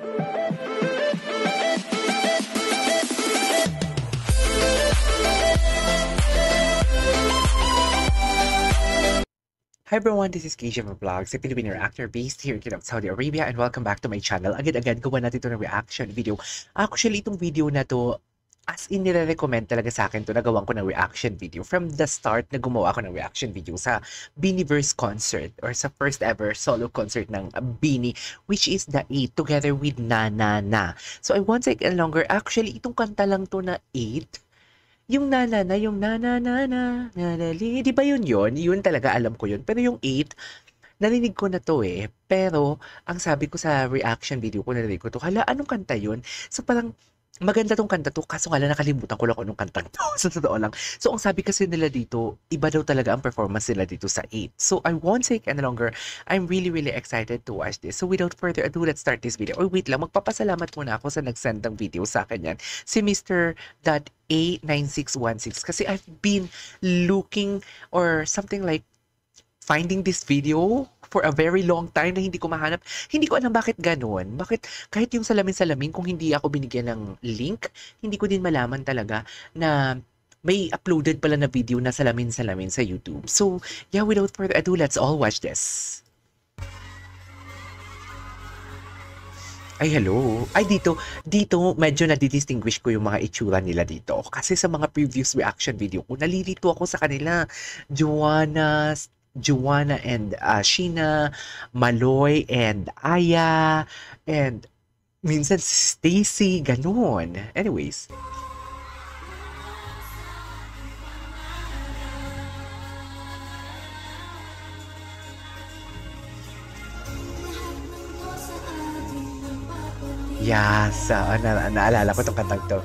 Hi everyone, this is Keisha from Vlogs, a Filipino actor based here in Saudi Arabia, and welcome back to my channel. Agad-agad gawa natin ito ng reaction video. Actually, itong video na to, as in nire-recommend talaga sa akin to, nagawan ko ng reaction video. From the start na gumawa ako ng reaction video sa Beanieverse concert or sa first ever solo concert ng Beanie, which is The 8 together with Na Na Na. So I won't take any longer. Actually, itong kanta lang to na 8, yung na na na, yung na na na na, na na li, di ba yun yun? Yun talaga, alam ko yun. Pero yung 8, narinig ko na to eh. Pero, ang sabi ko sa reaction video ko, narinig ko to, hala, anong kanta yun? So parang, maganda tong kanta to, kaso nga lang nakalimutan ko lang kung anong kantang to. Sa totoo lang. So, ang sabi kasi nila dito, iba daw talaga ang performance nila dito sa 8. So, I won't take any longer. I'm really, really excited to watch this. So, without further ado, let's start this video. Or wait lang, magpapasalamat muna ako sa nag-send ng video sa akin yan. Si Mr. A9616. Kasi I've been looking or something like finding this video for a very long time na hindi ko mahanap. Hindi ko alam bakit ganun. Bakit kahit yung salamin-salamin, kung hindi ako binigyan ng link, hindi ko din malaman talaga na may uploaded pala na video na salamin-salamin sa YouTube. So, yeah, without further ado, let's all watch this. Ay, hello. Ay, dito medyo nadidistinguish ko yung mga itsura nila dito. Kasi sa mga previous reaction video ko, nalilito ako sa kanila. Joanna and Sheena, Maloy and Aya, and minsan Stacy, ganun. Anyways. Yes, naalala ko tong kantang to.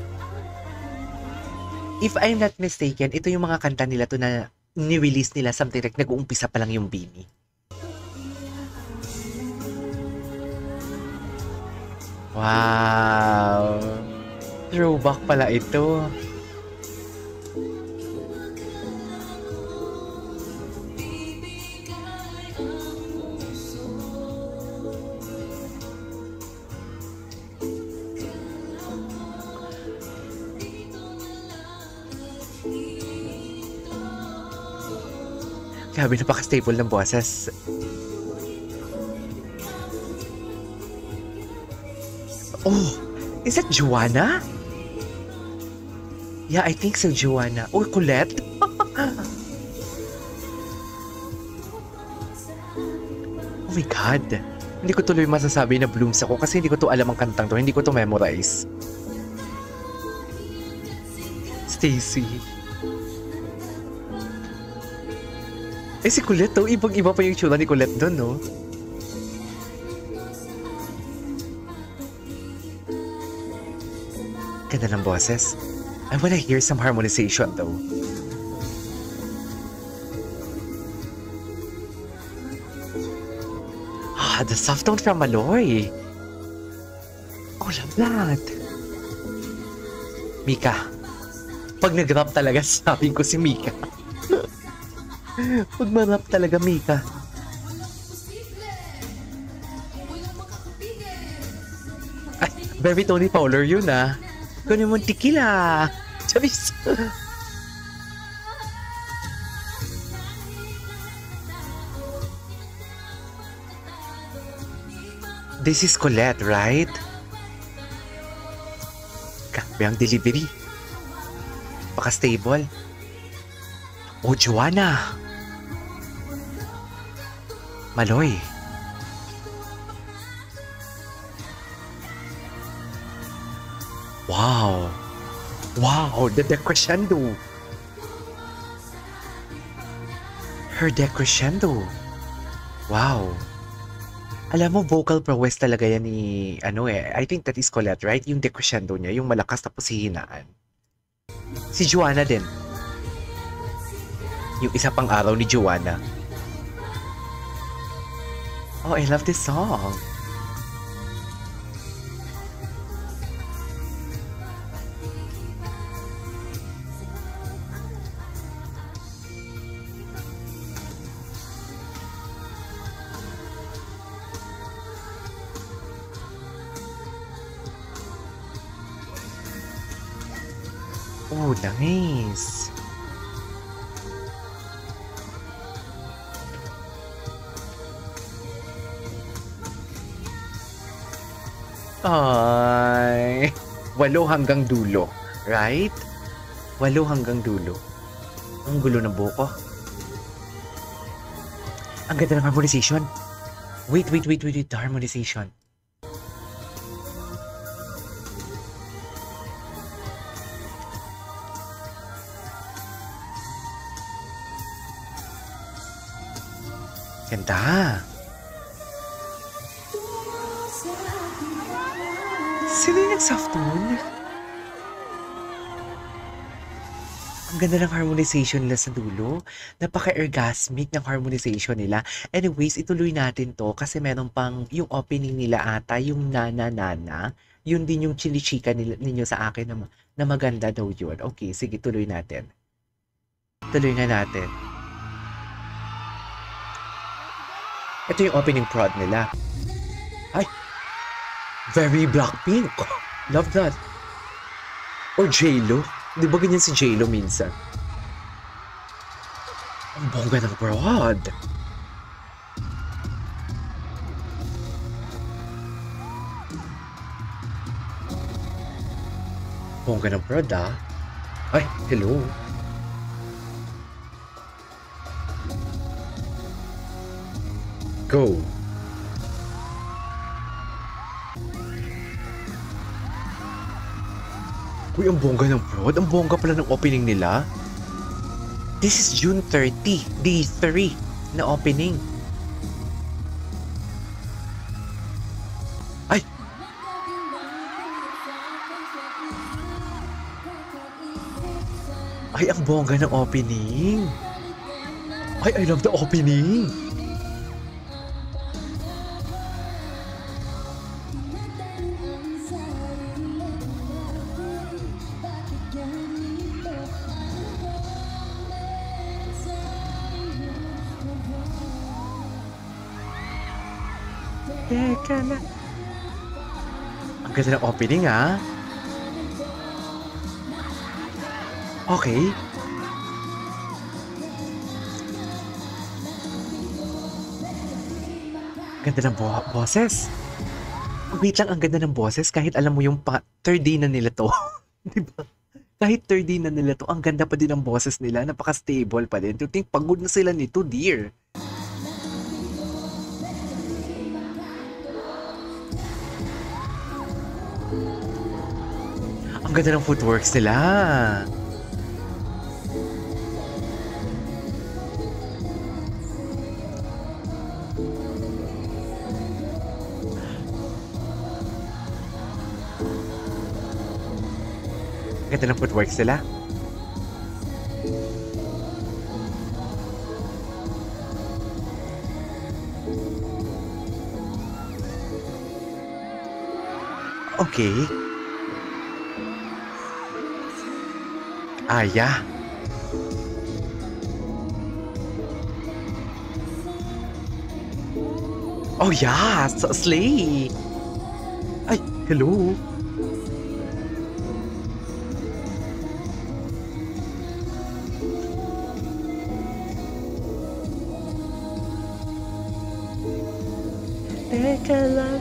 If I'm not mistaken, ito yung mga kanta nila to na ni-release nila something like nag-uumpisa pa lang yung Beanie. Wow! Throwback pala ito. Grabe, napaka-stable ng boses. Oh, is that Joanna? Yeah, I think so, Joanna. Or Colette? Oh my God. Hindi ko tuloy masasabi na blooms ako kasi hindi ko to alam ang kantang to. Hindi ko to memorize. Stacy. Eh, si Colette, oh, ibang-iba pa yung tsura ni Colette doon, no? Ganda ng boses. I wanna hear some harmonization, though. Ah, the soft tone from Maloy. Oh, love that. Mika. Pag nag-rap talaga, sabi ko si Mika. Pag marap talaga, Mika. Ay, very Tony Fowler yun, ah. Kunin mo tequila. Charis. This is Colette, right? Grabe ang delivery. Paka-stable. Oh, Joanna. Maloy. Wow. Wow, the decrescendo. Her decrescendo. Wow. Alam mo, vocal prowess talaga yan ni, I think that is Colette, right? Yung decrescendo niya, yung malakas tapos hihinaan. Si Joanna din. Yung isa pang araw ni Joanna. Oh, I love this song. Oh, nice. Ay, 8 hanggang dulo, right? 8 hanggang dulo. Ang gulo ng buko. Ang ganda ng harmonization. Wait. The harmonization. Ganda. Sino yung soft tone? Ang ganda ng harmonization nila sa dulo. Napaka-orgasmic ng harmonization nila. Anyways, ituloy natin to kasi meron pang yung opening nila ata, yung nana. Yun din yung chinichika ninyo sa akin na maganda daw yun. Okay, sige, tuloy natin. Tuloy nga natin. Ito yung opening prod nila. Ay! Very Blackpink. Love that. Or J-Lo. Di ba ganyan si J-Lo minsan? Ang bongga ng prod. Bongga ng prod, ah. Ay, hello. Go. Uy, ang bongga ng prod. Ang bongga pala ng opening nila. This is June 30, day 3 na opening. Ay! Ay, ang bongga ng opening. Ay, I love the opening. Teka na. Ang ganda ng opening, ah. Okay. Ganda ng boses. Wait lang, ang ganda ng boses kahit alam mo yung third day na nila to. Diba? Kahit third day na nila to, ang ganda pa din ng boses nila. Napaka-stable pa din. To think, pagod na sila nito, dear. Ang ganda ng footworks nila. Ang ganda ng footworks nila. Okay. Aya. Oh yeah, slay. Ay, hello. Teka lang.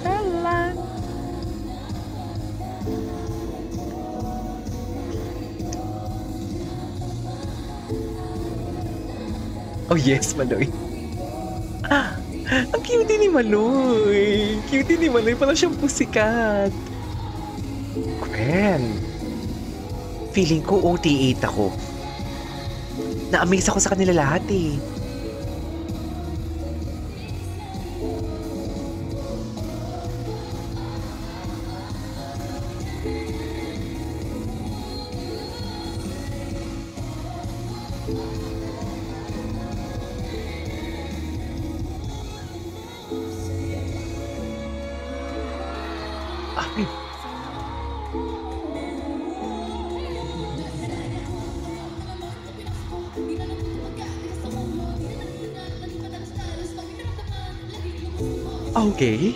Oh yes, Maloy. Ah, ang cute ni Maloy. Cute ni Maloy. Parang siyang pusikat. Gwen. Feeling ko OT8 ako. Na-amaze ako sa kanila lahat eh. Ay. Okay.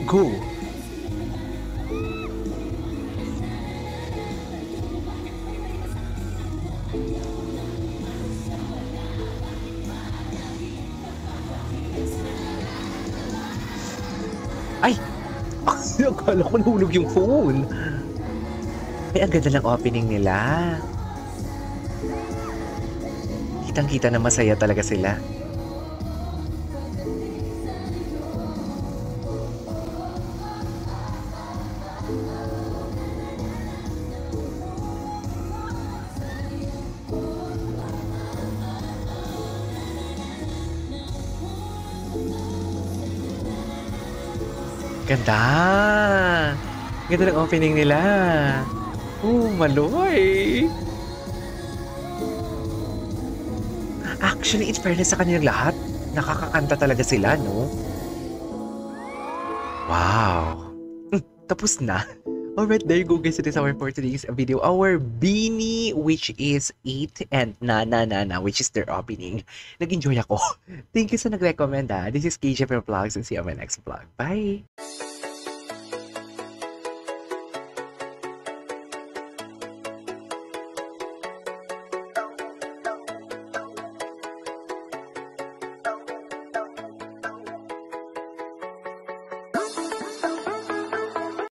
Go! Ay! Akala ko nahulog yung phone. Ay, ang ganda ng opening nila. Kitang-kita na masaya talaga sila. Ganda! Ganda ng opening nila. Oh, Maloy! Actually, in fairness sa kanilang lahat, nakakakanta talaga sila, no? Wow! Tapos na. Alright, there you go guys. It is our for today's video. Our Beanie, which is 8 and Nana Nana, which is their opening. Nag-enjoy ako. Thank you sa nag-recommend ha. This is KJ Vlogs and see you on my next vlog. Bye!